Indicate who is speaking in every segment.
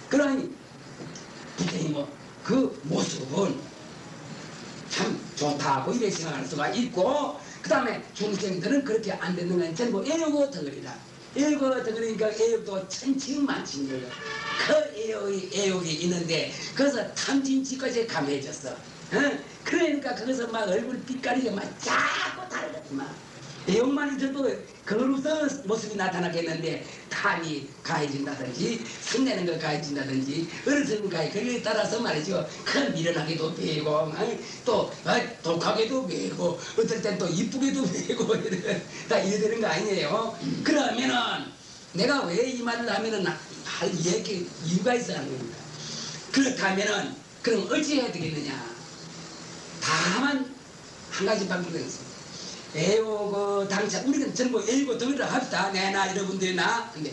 Speaker 1: 그러니 부처님 그 모습은 참 좋다고 이렇게 생각할 수가 있고, 그 다음에 중생들은 그렇게 안 되는 건 전부 애욕의 덩어리다. 애욕의 덩어리니까 애욕도 천칭만칭 거예요. 그 애욕이 있는데 그래서 탐진치까지 감해졌어. 그러니까 거기서 막 얼굴 빛깔이 막 자꾸 다르더만. 애욕만 있어도 거기서 모습이 나타나겠는데, 탐이 가해진다든지 성내는 거 가해진다든지 어르신 가해, 거기에 따라서 말이죠, 큰 미련하게도 배고 또 독하게도 배고 어떨 땐 또 이쁘게도 배고 다 이래 되는 거 아니에요. 그러면은 내가 왜 이 말을 하면은 할 이유가 있어야 하는 겁니다. 그렇다면은 그럼 어찌해야 되겠느냐? 다만 한 가지 방법이 있습니다. 애욕의 당차, 우리는 전부 애욕의 덩어리를 합시다. 내나 여러분들이 나. 근데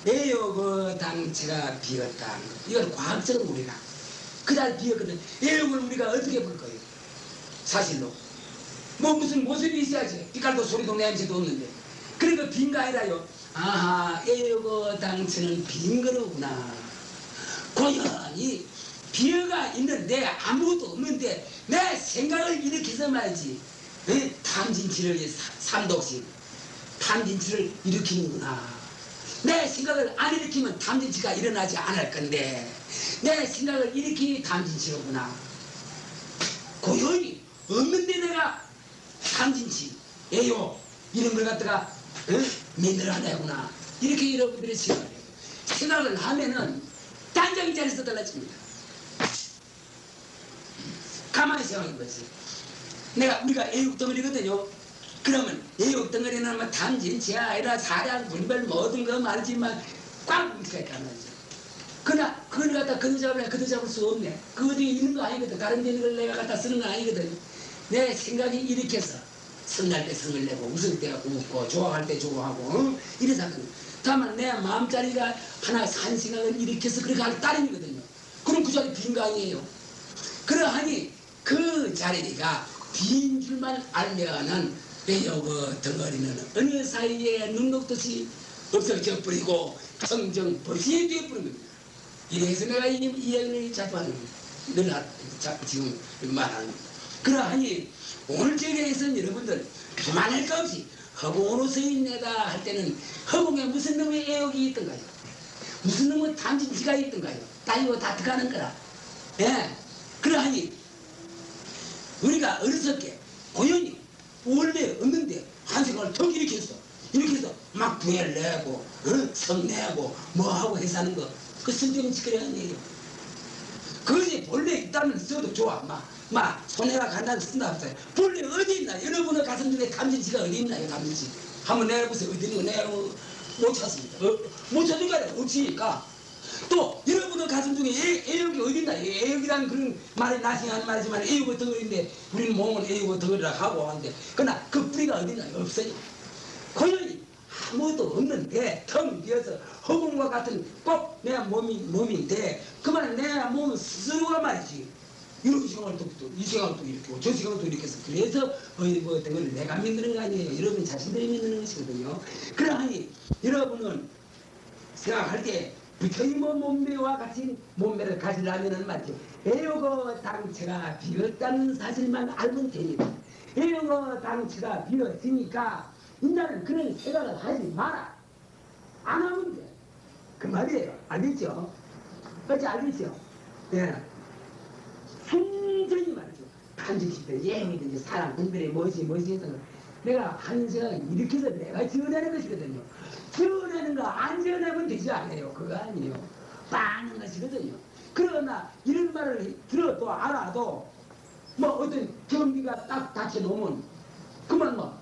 Speaker 1: 애욕의 당차가 비었다. 이건 과학적으로 우리가 그날 비었거든. 애욕을 우리가 어떻게 볼 거예요? 사실로 뭐 무슨 모습이 있어야지. 빛깔도 소리도 냄새도 없는데. 그러니까 빈가 아니라요. 아하, 애욕의 당차는 빈 거로구나. 고연히 비어가 있는데 아무것도 없는데 내 생각을 일으켜서 말이지. 탐진치를 삼독식 탐진치를 일으키는구나. 내 생각을 안 일으키면 탐진치가 일어나지 않을 건데 내 생각을 일으키니 탐진치로구나. 고연히 없는데 내가 탐진치, 애욕 이런 걸 갖다가 만들어내구나. 이렇게 여러분들이 생각을 하면은 단정히 자리에서 달라집니다. 가만히 생각해 보세요. 우리가 애욕 덩어리거든요. 그러면 애욕 덩어리는 뭐 탐진치야 아니라 사량 분별 모든 거 말이지만 꽉 뭉치가 있단 말이죠. 그러나 그걸 갖다 그도 잡을 수 없네. 그 어디에 있는 거 아니거든. 다른 데 있는 걸 내가 갖다 쓰는 거 아니거든. 내 생각이 일으켜서 성날 때 성을 내고 웃을 때 웃고 좋아할 때 좋아하고 이래서 하거든. 다만 내 마음자리가 하나 한 생각을 일으켜서 그렇게 할 따름이거든요. 그럼 그 자리 빈 거 아니에요. 그러하니 그 자리가 빈 줄만 알면은 애욕의 덩어리는 어느 사이에 눈 녹듯이 없어져 버리고 성정 벌시에 되어 버린 겁니다. 이래서 내가 이 이야기를 자꾸 하는 겁니다. 늘 지금 말하는 겁니다. 그러하니 오늘 저기에서는 여러분들 두말할 것 없이 허공으로 서있네다 할 때는 허공에 무슨 놈의 애욕이 있던가요? 무슨 놈의 탐진치가 있던가요? 다 이거 다 들어가는 거라. 예. 그러하니 우리가 어리석게 고연히 원래 없는데 한 생각을 턱 일으켰어. 이렇게 해서 막 부해를 내고 성내고 뭐하고 해서 하는 거, 그 성적인 짓거리 아니에요. 그것이 본래 있다면 써도 좋아. 막 손해가 간다는 쓴다 없어요. 본래 어디 있나? 여러분의 가슴 중에 탐진치가 어디 있나요? 탐진치 한번 내보세요. 어디 있는 거 내가 못 찾습니다. 못 찾은 게 아니라 없으니까. 또 여러분의 가슴 중에 애욕이 어디 있나? 애욕이라는 그런 말이 나중하는 말이지만 애욕의 덩어리인데 우리는 몸은 애욕의 덩어리라고 하고 하는데, 그러나 그 뿌리가 어디 있나? 없어요. 고연히 아무것도 없는데 텅 비어서 허공과 같은 꼭 내 몸인데 그만 내 몸 스스로가 말이지. 이런 생각을 이 생각을 또 일으키고 저 생각을 또 일으켜서 그래서 뭐 덩어리를 내가 만드는 거 아니에요. 여러분 자신들이 만드는 것이거든요. 그러하니 여러분은 생각할 때 부처님의 몸매와 같이 몸매를 가지려면은 말이죠. 애욕의 당체가 비었다는 사실만 알면 됩니다. 애욕의 당체가 비었으니까 인자는 그런 생각을 하지 마라. 안 하면 돼. 그 말이에요. 알겠죠? 어찌 알겠죠? 예. 순전히 말이죠. 탐진치든 예미든지 사랑, 분별이 뭐지 해서 내가 한 생각을 일으켜서 내가 지어내는 것이거든요. 지어내는 거 안 지어내면 되지 않아요. 그거 아니에요. 빠는 것이거든요. 그러나 이런 말을 들어도 알아도 뭐 어떤 경비가 딱 닥쳐놓으면 그만 뭐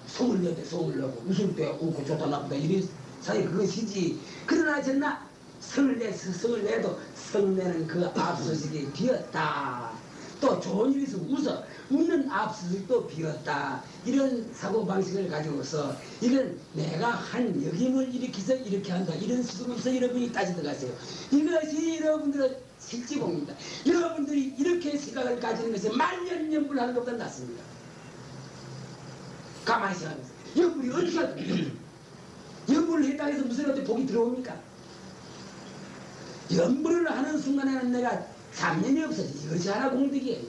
Speaker 1: 성을 내고 웃을 때 웃고 좋다 나쁘다 이래 사이 그것이지. 그러나 전나 성을 내도 성내는 그 앞서식이 비었다. 또 좋은 일에서 웃는 앞서식도 비었다. 이런 사고방식을 가지고서 이건 내가 한 역임을 일으켜서 이렇게 한다. 이런 식으로서 여러분이 따지러 가세요. 이것이 여러분들의 실지공입니다. 여러분들이 이렇게 생각을 가지는 것이 만년연불하는 것보다 낫습니다. 가만히 생각해보세요. 연불이 어떻게 하든 연불을 했다 해서 무슨 어떤 복이 들어옵니까? 염불을 하는 순간에는 내가 잡념이 없어지지. 이것이 하나 공덕이에요.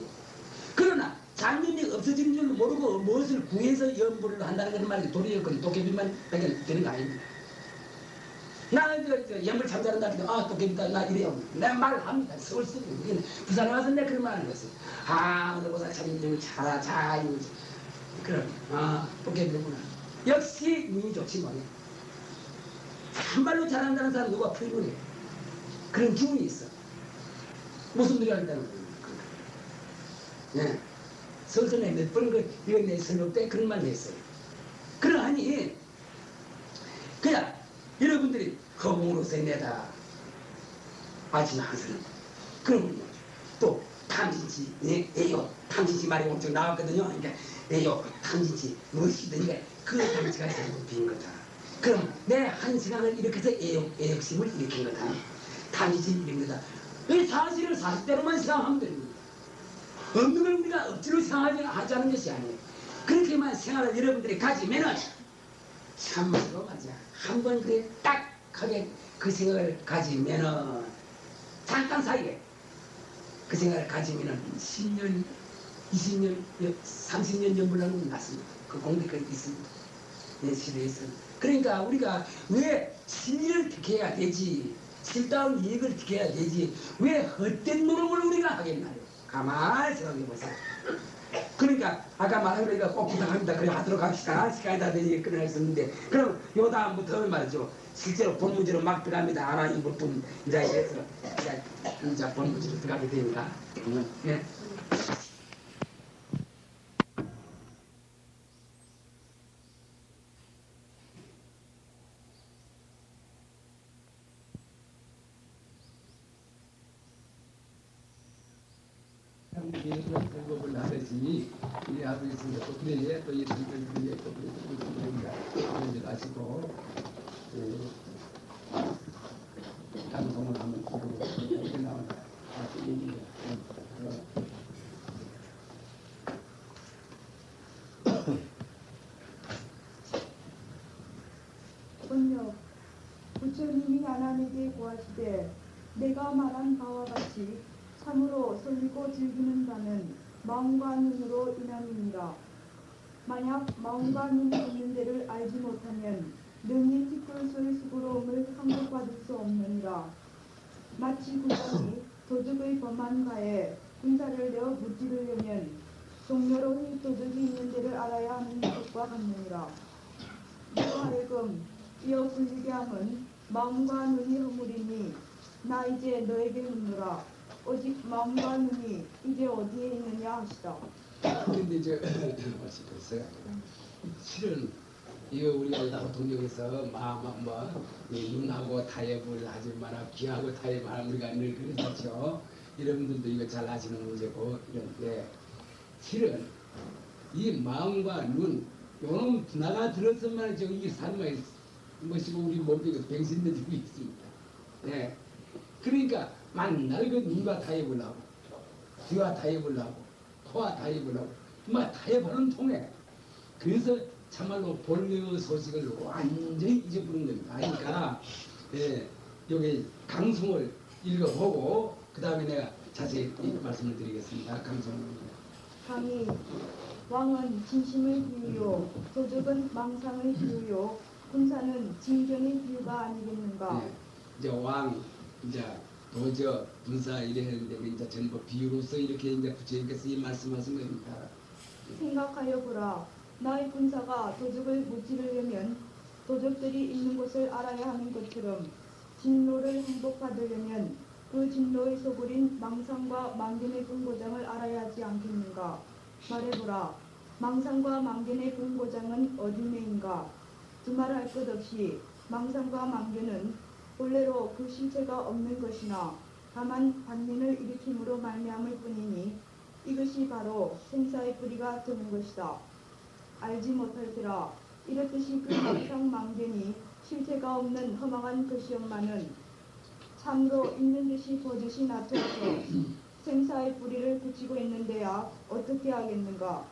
Speaker 1: 그러나 잡념이 없어지는 줄 모르고 무엇을 구해서 염불을 한다는 것은 말이지 도리였거든. 도깨비만 되게 되는 거 아닙니다. 나는 염불 잠자는다 해도 아 도깨비다 나 이래요. 내 말을 합니다. 서울 쓰고 부산에 와서 내가 그런 말을 했어요. 아 너보다 참염을 잘하 자 이거지. 그럼 아 도깨비구나. 역시 눈이 좋지 뭐냐. 참말로 잘한다는 사람 누가 풀리네. 그런 기운이 있어. 무슨 소리 한다는 거예요. 예. 설전에 몇 번 이건 내 설명 때 그런 말을 했어요. 그러하니 그냥 여러분들이 허공으로서의 내다 아지는 항상 그러면요 또 탐진치 애요 탐진치 말이 엄청 나왔거든요. 그러니까 애요 탐진치 무엇이든가 그 탐진치가 전부 빈 거다. 그럼 내 한 생각을 일으켜서 애욕심을 일으킨 거다. 탐진치 일으킨 거다. 이 사실을 사실대로만 생각하면 됩니다. 없는 걸 우리가 억지로 생각하자는 것이 아니에요. 그렇게만 생각을 여러분들이 가지면은 참말로 맞아. 한번 그래 딱 하게 그 생각을 가지면은 잠깐 사이에 그 생각을 가지면은 10년, 20년, 30년 전부라는 낫습니다. 그 공백이 있습니다. 내 시대에서. 그러니까 우리가 왜 진리를 지켜야 되지? 실다운 이익을 지켜야 되지? 왜 헛된 노력을 우리가 하겠나요? 가만히 생각해 보세요. 그러니까 아까 말한 거니까 꼭 부탁합니다. 그래 하도록 합시다. 시간이 다 되니 끊어냈었는데 그럼 요 다음부터 말이죠. 실제로 본문제로 막 들어갑니다. 하나 이부분 이제 해서 이제 본문제로 들어가게 됩니다. 네.
Speaker 2: 방법을 하듯이 하고 있습니다. 또 그래 또 이런 그래 또 그러니까 이제 아시고 방송을 하면 이렇게 나오나
Speaker 3: 번역 부처님이 하나님께 구하시되 내가 말한 바와 같이 참으로 설리고 즐기는 자는 마음과 눈으로 인함이니라. 만약 마음과 눈이 있는 데를 알지 못하면 능히 티끌소의 수고로움을 항복받을 수 없느니라. 마치 군사이 도둑의 범한가에 군사를 내어 무찌르려면 종묘로 이 도둑이 있는 데를 알아야 하는 것과 같느니라. 이와 하여금 이어 불리게 함은 마음과 눈이 허물이니 나 이제 너에게 묻노라. 오직 마음과 눈이 이제 어디에 있느냐 하시다.
Speaker 2: 근데 저 어찌됐어요? 실은 이거 우리가 보통 여기서 뭐 눈하고 타협을 하지 마라 귀하고 타협하라 우리가 늘 그랬었죠. 여러분들도 이거 잘 아시는 문제고 이런데 실은 이 마음과 눈 요놈 나가 들었으면 저기 삶의 것이고 우리 몸에 병신들이 있습니다. 네. 그러니까 만날 그 눈과 타협을 하고 귀와 타협을 하고 코와 타협을 하고 막 타협하는 통에 그래서 참말로 본래의 소식을 완전히 잊어버린 겁니다. 그러니까 여기 강송을 읽어보고 그 다음에 내가 자세히 말씀을 드리겠습니다. 강송입니다.
Speaker 3: 강이 왕은 진심의 비유요 도적은 망상의 비유요 군사는 진경의 비유가 아니겠는가.
Speaker 2: 이제 왕 이제 도저 군사 이랬는데 이제 전부 비유로서 이렇게 이제 부처님께서 이 말씀하신 겁니다.
Speaker 3: 생각하여 보라. 나의 군사가 도적을 무찌르려면 도적들이 있는 곳을 알아야 하는 것처럼 진로를 행복받으려면 그 진로의 소굴인 망상과 망견의 군고장을 알아야 하지 않겠는가. 말해보라. 망상과 망견의 군고장은 어디네인가. 두말할 것 없이 망상과 망견은 본래로 그 실체가 없는 것이나 다만 반민을 일으킴으로 말미암을 뿐이니 이것이 바로 생사의 뿌리가 되는 것이다. 알지 못할 테라. 이렇듯이 그 망상 망견이 실체가 없는 허망한 것이었마는 참으로 있는 듯이 버젓이 나타나서 생사의 뿌리를 붙이고 있는데야 어떻게 하겠는가.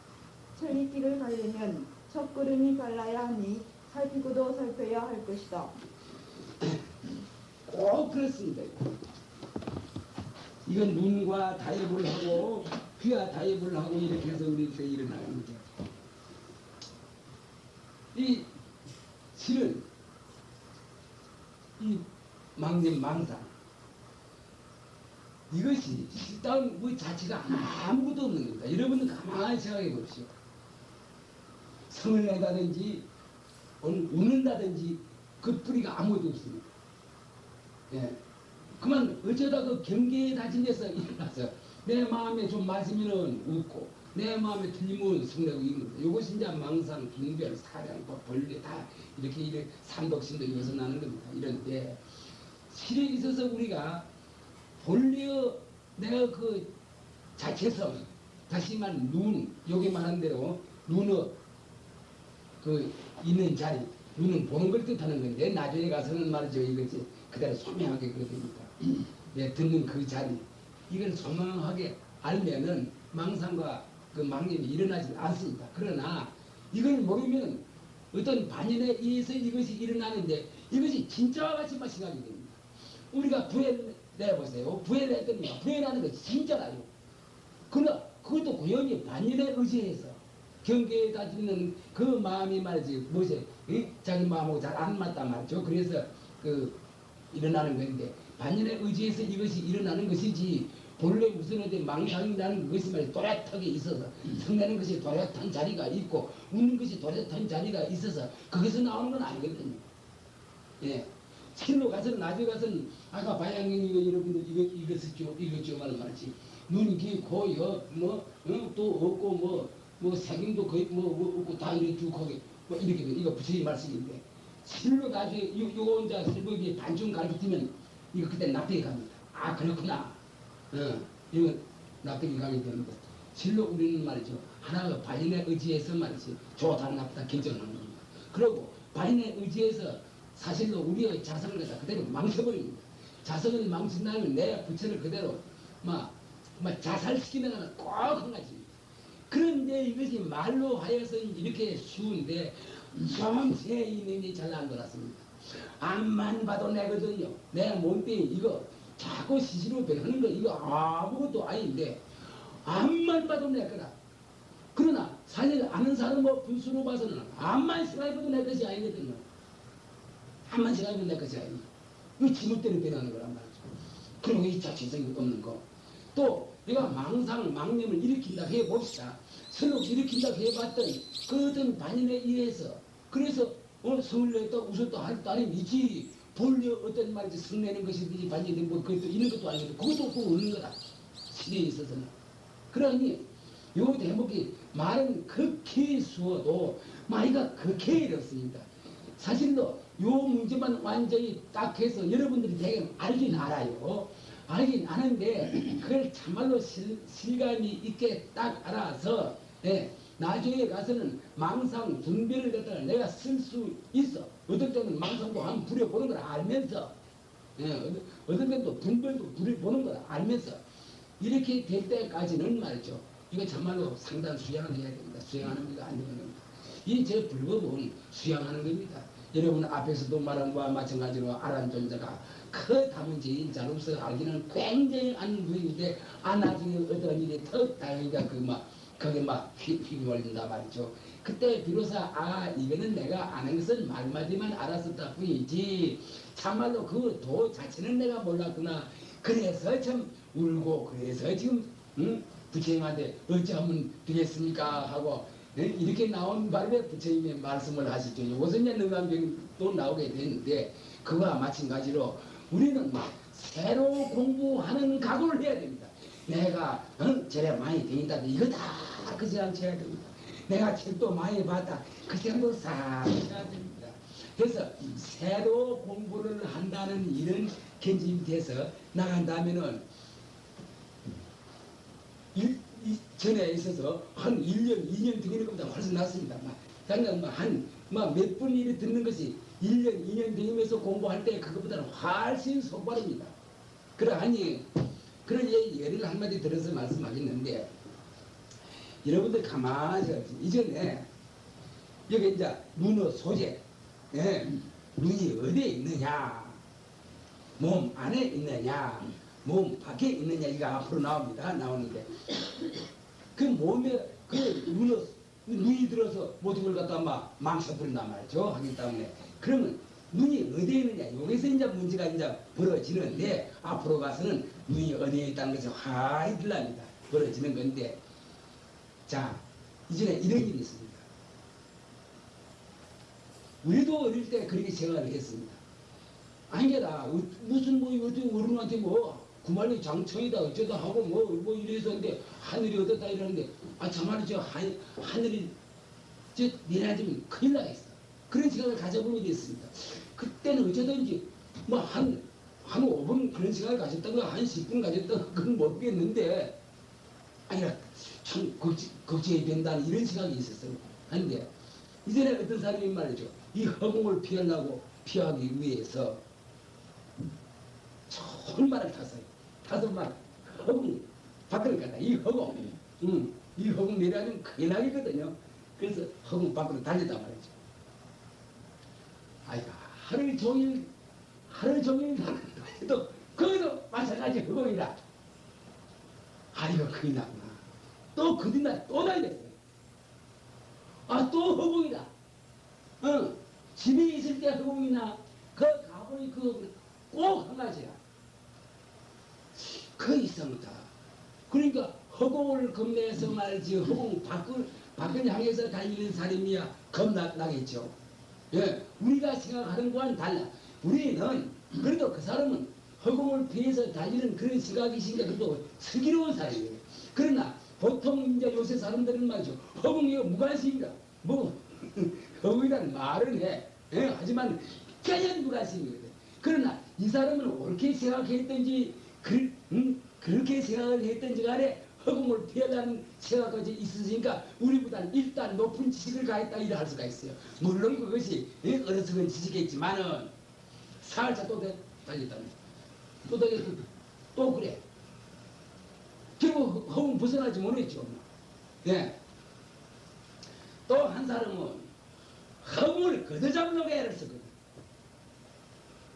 Speaker 3: 천리길을 가려면 첫걸음이 발라야 하니 살피고도 살펴야 할 것이다.
Speaker 2: 꼭 그렇습니다. 이건 눈과 타협을 하고 귀와 타협을 하고 이렇게 해서 우리 때 일어나는 거죠. 이 실은 이 망념 망상 이것이 실다운 그 자체가 아무것도 없는 겁니다. 여러분들 가만히 생각해 보십시오. 성을 내다든지 웃는다든지 그 뿌리가 아무것도 없습니다. 예. 그만 어쩌다 그 경계에 다진 데서 일어나서 내 마음에 좀 맞으면 웃고 내 마음에 틀리면 성내고 있는 겁니다. 이것이 이제 망상, 빙별, 사량, 벌레 다 이렇게 삼독신도 이것서 나는 겁니다. 이런데 실에 있어서 우리가 본래의 내가 그 자체성, 다시 말하면 눈, 여기 말한 대로 눈의 그 있는 자리, 눈은 보는 걸 뜻하는 건데 나중에 가서는 말이죠. 이것이 그대로 소명하게 그러니까 네, 듣는 그 자리, 이걸 소명하게 알면은 망상과 그 망념이 일어나지 않습니다. 그러나 이걸 모르면 어떤 반연에 의해서 이것이 일어나는데 이것이 진짜와 같이만 생각이 됩니다. 우리가 부에 내보세요. 부에 냈더니 부에라는 것이 진짜라요. 그러나 그것도 고연히 반연에 의지해서 경계에 다지는 그 마음이 말이지 뭐지 자기 마음하고 잘 안 맞다 말이죠. 그래서 그 일어나는 건데 반연에 의지해서 이것이 일어나는 것이지 본래 무슨 어디 망상이라는 것이 말이지 또렷하게 있어서 성내는 것이 또렷한 자리가 있고 웃는 것이 또렷한 자리가 있어서 거기서 나오는 건 아니거든요. 예. 실로 가서는 나중에 가서는 아까 바양님 이거 여러분들 이거 말은 말이지 눈, 귀, 코, 또 없고 뭐 색임도 거의 뭐 없고 다 이렇게 쭉 하게 뭐 이렇게 이거 부처님 말씀인데 실로 나중에 요거 이제 실법이 반쯤 가르치면 이거 그때 납득이 갑니다. 아 그렇구나. 이거 납득이 가게 되는 거. 실로 우리는 말이죠. 하나가 바인의 의지에서 말이지 좋다 나쁘다 결정하는 겁니다. 그리고 바인의 의지에서 사실로 우리의 자성을 갖다 그대로 망쳐버립니다. 자성을 망친다면 내 부처를 그대로 막 자살시키는 거는 꼭 한 가지입니다. 그런데 이것이 말로 하여서 이렇게 쉬운데 제 이놈이 잘난 거라습니다. 앞만 봐도 내거든요. 내 몸뚱이 이거 자꾸 시시로 변하는 거 이거 아무것도 아닌데 앞만 봐도 내 거라. 그러나 사실 아는 사람 뭐 분수로 봐서는 앞만 생각해도 내 것이 아니거든요. 앞만 생각해도 내 것이 아니에요. 이거 지멋대로 변하는 거란 말이죠. 그리고 이 자체성이 없는 거. 또 내가 망상, 망념을 일으킨다 해봅시다. 서로 일으킨다 해봤더니 그 어떤 반인에 의해서 그래서 성을 냈다 웃었다 할 따름이지 본래 어떤 말이지 성내는 것이든지 반인이 뭐 그것도 있는 것도 아니고 그것도 없고 없는 거다. 시대에 있어서는. 그러니 요 대목이 말은 극히 수어도 마이가 극히 어렵습니다. 사실로 요 문제만 완전히 딱 해서 여러분들이 되게 알긴 알아요. 알긴 아는데 그걸 참말로 실감이 있게 딱 알아서 나중에 가서는 망상 분별을 갖다가 내가 쓸 수 있어. 어떨 때는 망상도 한번 부려보는 걸 알면서 어떤 때는 또 분별도 부려보는 걸 알면서 이렇게 될 때까지는 말이죠. 이거 참말로 상당 수양을 해야 됩니다. 수양하는 게 아니면 됩니다. 이 제 불법은 수양하는 겁니다. 여러분 앞에서도 말한 거와 마찬가지로 아란 존재가 그 담은지인 자로서 알기는 굉장히 안 보이는데 나중에 어떤 일이 더 다르니까 거기에 휘몰린다 말이죠. 그때 비로소 이거는 내가 아는 것은 말마디만 알았었다 뿐이지 참말로 그 도 자체는 내가 몰랐구나. 그래서 참 울고 그래서 지금 부처님한테 어찌하면 되겠습니까 하고 이렇게 나온 바람에 부처님의 말씀을 하시죠. 이것은 이제 능감병도 나오게 되는데 그와 마찬가지로 우리는 새로 공부하는 각오를 해야 됩니다. 내가 저래 많이 되니까 이거 다 그 시간 쳐야 됩니다. 내가 책도 많이 봤다. 그 시간도 싹 쳐야 됩니다. 그래서 새로 공부를 한다는 이런 견집이 돼서 나간다면은 전에 있어서 한 1년, 2년 되는 것보다 훨씬 낫습니다. 당장 몇 분 일이 듣는 것이 1년, 2년 되면서 공부할 때 그것보다는 훨씬 속발입니다. 그러하니 그런 예를 한마디 들어서 말씀하겠는데 여러분들 가만히 이전에 여기 이제 눈의 소재, 눈이 어디에 있느냐, 몸 안에 있느냐, 몸 밖에 있는 이야기가 앞으로 나옵니다. 나오는데 그 몸에 그 눈이 들어서 모든 걸 갖다 막 망쳐버린단 말이죠. 하기 때문에 그러면 눈이 어디에 있느냐 여기서 이제 문제가 이제 벌어지는데 앞으로 가서는 눈이 어디에 있다는 것이 화이 들랍니다. 벌어지는 건데 자 이전에 이런 일이 있습니다. 우리도 어릴 때 그렇게 생각을 했습니다. 아니라 무슨 뭐 어디 어른한테 뭐 구만이 장청이다 어쩌다 하고 뭐 이래서 근데 하늘이 어떻다 이러는데 정말 하늘이 저 내려앉으면 큰일 나겠어. 그런 생각을 가져본 일이 있습니다. 그때는 어쩌든지 뭐 한 5분 그런 생각을 가졌다가 한 10분 가졌다가 그건 모르겠는데 아니라 참 걱정이 된다는 이런 생각이 있었어요. 한데 이전에 어떤 사람이 말이죠. 이 허공을 피하기 위해서 좋은 말을 탔어요. 5말 허공 밖으로 가다. 이 허공 이 허공 내려가면 큰일 나겠거든요. 그래서 허공 밖으로 달렸단 말이죠. 아이가 하루 종일 해도 거기도 마찬가지 허공이다. 아이가 큰일 났구나. 또 그 뒷날 또 달렸어요. 또 허공이다. 집에 있을 때 허공이나 그 가보니 꼭 한 가지야. 그 이상하다. 그러니까 허공을 겁내서 말이지 허공 밖을 향해서 달리는 사람이야 겁나겠죠. 예, 우리가 생각하는 거와는 달라. 우리는 그래도 그 사람은 허공을 피해서 달리는 그런 생각이신가 그래도 슬기로운 사람이에요. 그러나 보통 이제 요새 사람들은 말이죠. 허공이 무관심이다. 뭐 허공이라는 말은 해. 예, 하지만 깨진 무관심이거든. 그러나 이 사람은 옳게 생각했든지 그렇게 생각을 했든지 간에 허공을 피하려는 생각까지 있으니까 우리보다는 일단 높은 지식을 가했다 이라 할 수가 있어요. 물론 그것이 어리석은 지식이겠지만은 살짝 또 달렸답니다. 또 달렸고 또 그래. 결국 허공 벗어나지 못했죠. 예. 또 한 사람은 허공을 걷어잡으려고 애를 쓰거든.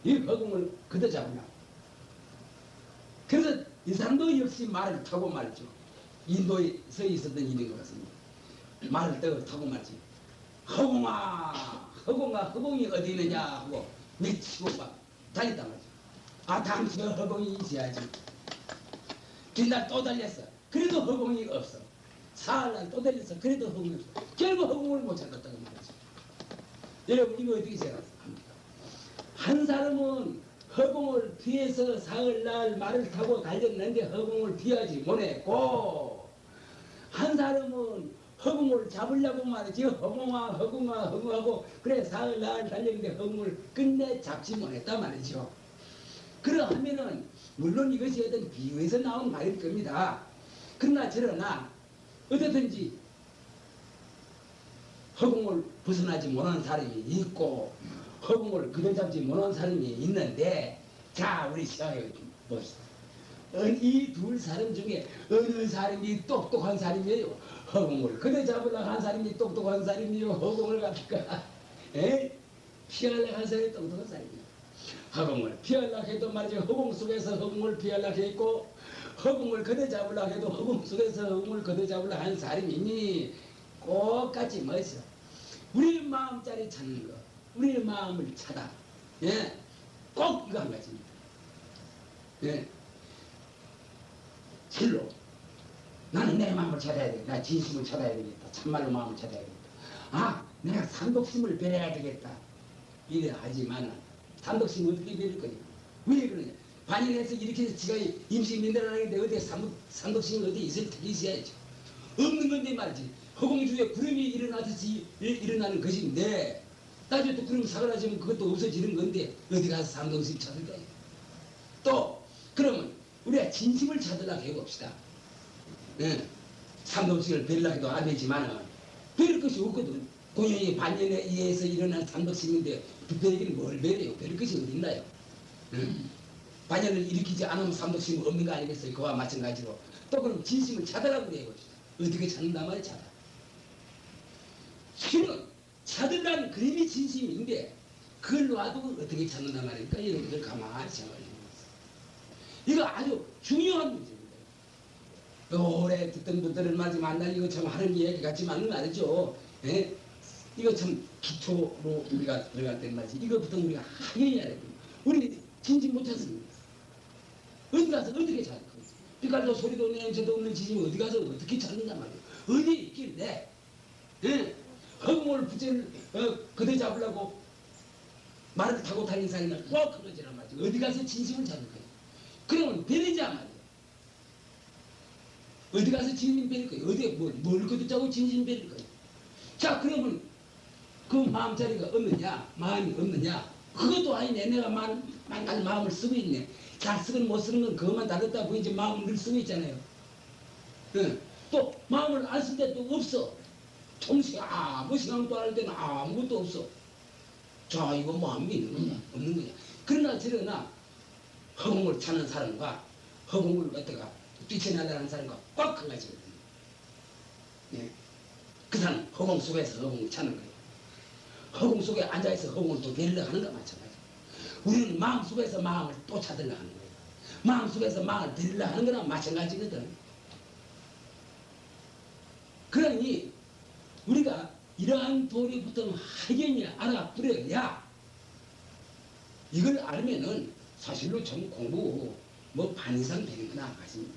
Speaker 2: 이 허공을 걷어잡으려고. 그래서 이 사람도 역시 말을 타고 말이죠. 인도에서 있었던 일인 것 같습니다. 말을 타고 말이지. 허공이 어디 있느냐 하고 외치고 막 달렸단 말이죠. 당신 허공이 있어야지. 뒷날 또 달렸어. 그래도 허공이 없어. 사흘날 또 달렸어. 그래도 허공이 없어. 결국 허공을 못 찾았다고 말이죠. 여러분 이거 어떻게 생각합니까? 한 사람은 허공을 피해서 사흘날 말을 타고 달렸는데 허공을 피하지 못했고 한 사람은 허공을 잡으려고 말이지 허공하고 그래 사흘날 달렸는데 허공을 끝내 잡지 못했단 말이죠. 그러하면은 물론 이것이 어떤 비유에서 나온 말일 겁니다. 그러나 어떻든지 허공을 벗어나지 못하는 사람이 있고 허공을 걷어잡지 못하는 사람이 있는데 자 우리 생각해 봅시다. 이 두 사람 중에 어느 사람이 똑똑한 사람이에요? 허공을 걷어잡으려고 한 사람이 똑똑한 사람이요? 허공을 갖다가 피하려고 한 사람이 똑똑한 사람이에요. 허공을 피하려고 해도 말이죠. 허공 속에서 허공을 피하려고 했고 허공을 걷어잡으려고 해도 허공 속에서 허공을 걷어잡으려고 한 사람이니 똑같이 뭐죠? 우리 마음자리 찾는 거. 우리의 마음을 찾아. 예. 꼭 이거 한 가지입니다. 예. 실로. 나는 내 마음을 찾아야 되겠다. 나 진심을 찾아야 되겠다. 참말로 마음을 찾아야 되겠다. 내가 산독심을 배려야 되겠다. 이래 하지만 산독심 어떻게 배릴 거냐. 왜 그러냐. 반일해서 이렇게 해서 지가 임신 민들어나는데 어디에 산독심이 어디에 있을 턱이 있어야죠. 없는 건데 말이지. 허공 중에 구름이 일어나듯이 일어나는 것인데 나중에 또 그럼 사그라지면 그것도 없어지는 건데 어디 가서 산독심 찾을까요? 또 그러면 우리가 진심을 찾으려고 해봅시다. 산독심을 배려고 해도 안 되지만은 배릴 것이 없거든. 공연이 반년에 의해서 일어난 산독심인데 배리기는 뭘 배려요? 배릴 것이 어디 있나요? 반년을 일으키지 않으면 산독심이 없는 거 아니겠어요? 그와 마찬가지로 또 그럼 진심을 찾으라고 해봅시다. 어떻게 찾는단 말이야? 찾아. 신은 찾는다는 그림이 진심인데 그걸 놔두고 어떻게 찾는단 말입니까? 여러분들 가만히 생각해 보세요. 이거 아주 중요한 문제입니다. 오래 듣던 분들은 말이지 만날 이거 참 하는 얘기 같지만 말이죠. 예? 이거 참 기초로 우리가 들어갈 때 말이지 이거부터 우리가 해야 됩니다. 우리 진지 못했습니다. 어디 가서 어떻게 찾을 거예요? 빛깔도 소리도 냄새도 없는 지짐이 어디 가서 어떻게 찾는단 말이에요. 어디 있길래 예? 허공을 부채를 그대 잡으려고 말을 타고 다니는 사람이나 꼭 그러지란 말이죠. 어디 가서 진심을 찾을 거예요. 그러면 베리자 말이에요. 어디 가서 진심 베릴 거예요. 어디에 뭘 거두자고 진심 베릴 거예요. 자 그러면 그 마음자리가 없느냐 마음이 없느냐 그것도 아니네. 내가 만날 마음을 쓰고 있네. 잘 쓰건 못 쓰는 건 그것만 다르다 보이지 마음을 늘 쓰고 있잖아요. 또 마음을 안 쓸 때도 없어. 정식 아무 생각도 안 할 때는 아무것도 없어. 자 이거 마음이 있는 거냐 없는 거냐. 그러나 저러나 허공을 찾는 사람과 허공을 갖다가 뛰쳐나가는 사람과 꼭 한 가지거든요. 예. 그 사람 허공 속에서 허공을 찾는 거예요. 허공 속에 앉아있어 허공을 또 베리려 하는 거 마찬가지예요. 우리는 마음 속에서 마음을 또 찾으려 하는 거예요. 마음 속에서 마음을 베리려 하는 거나 마찬가지거든. 그러니 우리가 이러한 도리부터 확연히 알아버려야 이걸 알면은 사실로 좀 공부 뭐 반 이상 되는 건 아까십니다.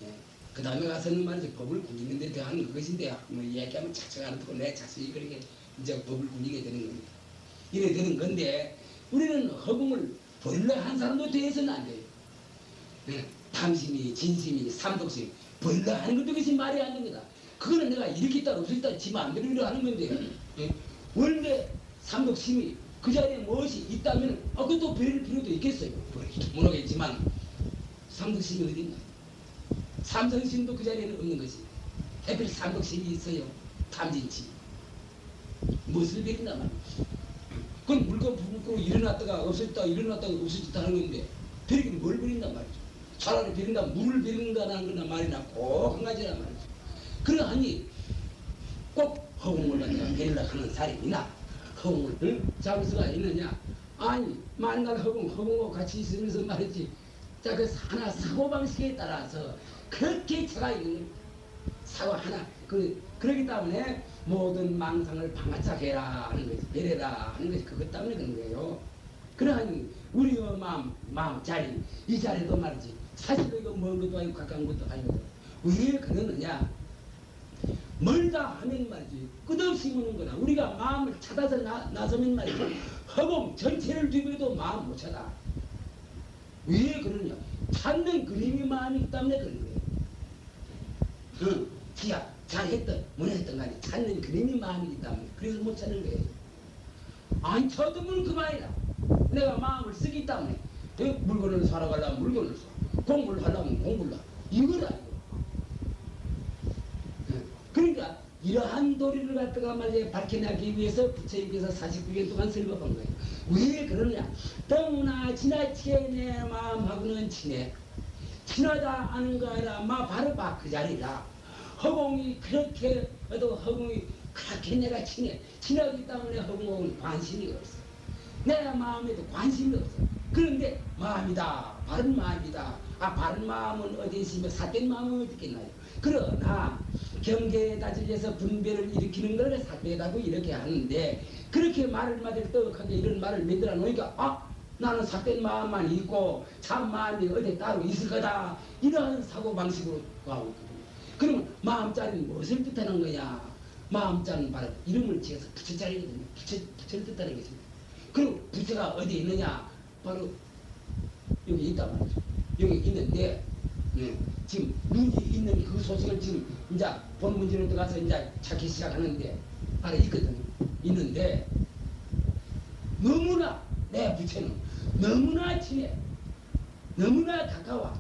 Speaker 2: 예. 그 다음에 가서는 말이지 법을 구기는데 대한 그것인데 뭐 얘기하면 자체가 안 듣고 내 자식이 그렇게 이제 법을 구기게 되는 겁니다. 이래 되는 건데 우리는 허공을 버리려 한 사람도 되어서는 안 돼요. 예. 탐심이 진심이 삼독심 버리려 하는 것도 그것이 말이 안 되는 거다. 그거는 내가 이렇게 있다 없을 때 지 마음대로 하는 건데 예. 원래 삼독심이 그 자리에 무엇이 있다면 그것도 버릴 필요도 있겠어요. 버리기도 모르겠지만 삼독심이 어디 있나. 삼성심도 그 자리에는 없는 것이. 하필 삼독심이 있어요. 탐진치. 무엇을 버린단 말이야. 그건 물건 부고 일어났다가 없어졌다가 일어났다가 없어졌다 하는 건데 버리기는 뭘 버린단 말이죠. 차라리 버린다 물을 버린다는 거나 말이나 꼭 한 가지란 말이죠. 그러하니 꼭 허공을 갖다가 버리려고 하는 사람이나 허공을 잡을 수가 있느냐. 아니 만날 허공하고 같이 있으면서 말이지. 자, 그 하나 사고방식에 따라서 그렇게 제가 있는 사고 하나 그러기 때문에 모든 망상을 방아착해라 하는 것이 베래라 하는 것이 그것 때문에 그런 거예요. 그러하니 우리의 마음 자리 이 자리도 말이지 사실은 이거 먼 것도 아니고 가까운 것도 아니거든. 왜 그러느냐. 멀다 하면 말이지 끝없이 무는 거다. 우리가 마음을 찾아서 나서면 말이지 허공 전체를 뒤에도 마음 못 찾아. 왜 그러냐. 찾는 그림이 마음이기 때문에 그런 거예요. 지야 잘했던 못했던 간에 찾는 그림이 마음이기 때문에 그래서 못 찾는 거예요. 안 찾으면 그만이다. 내가 마음을 쓰기 때문에 물건을 사러 가려면 물건을 사, 공부를 하려면 공부를 하. 이거다 이거. 그러니까 이러한 도리를 갖다가 말이야 밝혀내기 위해서 부처님께서 49년 동안 설법한 거예요. 왜 그러냐. 너무나 지나치게 내 마음하고는 친해. 친하다 하는 거 아니라 바로 그 자리라. 허공이 그렇게 해도 허공이 그렇게 내가 친해. 친하기 때문에 허공은 관심이 없어. 내 마음에도 관심이 없어. 그런데 마음이다. 바른 마음이다. 바른 마음은 어디 있으며 삿된 마음은 어디 있겠나요. 그러나 경계에 다질려서 분별을 일으키는 걸 삿되다고 이렇게 하는데 그렇게 말을 맞을 떡하게 이런 말을 만들어 놓으니까 나는 삿된 마음만 있고 참 마음이 어디 따로 있을 거다. 이러한 사고방식으로 가고 있거든요. 그러면 마음자리는 무엇을 뜻하는 거냐. 마음자리는 바로 이름을 지어서 부처자리거든요. 부처를 뜻하는 것입니다. 그리고 부처가 어디 있느냐. 바로 여기 있단 말이죠. 여기 있는데 지금 눈이 있는 그 소식을 지금 이제 본 문제로 들어가서 이제 찾기 시작하는데 바로 있거든요. 있는데 너무나 내 부처는 너무나 친해. 너무나 가까워.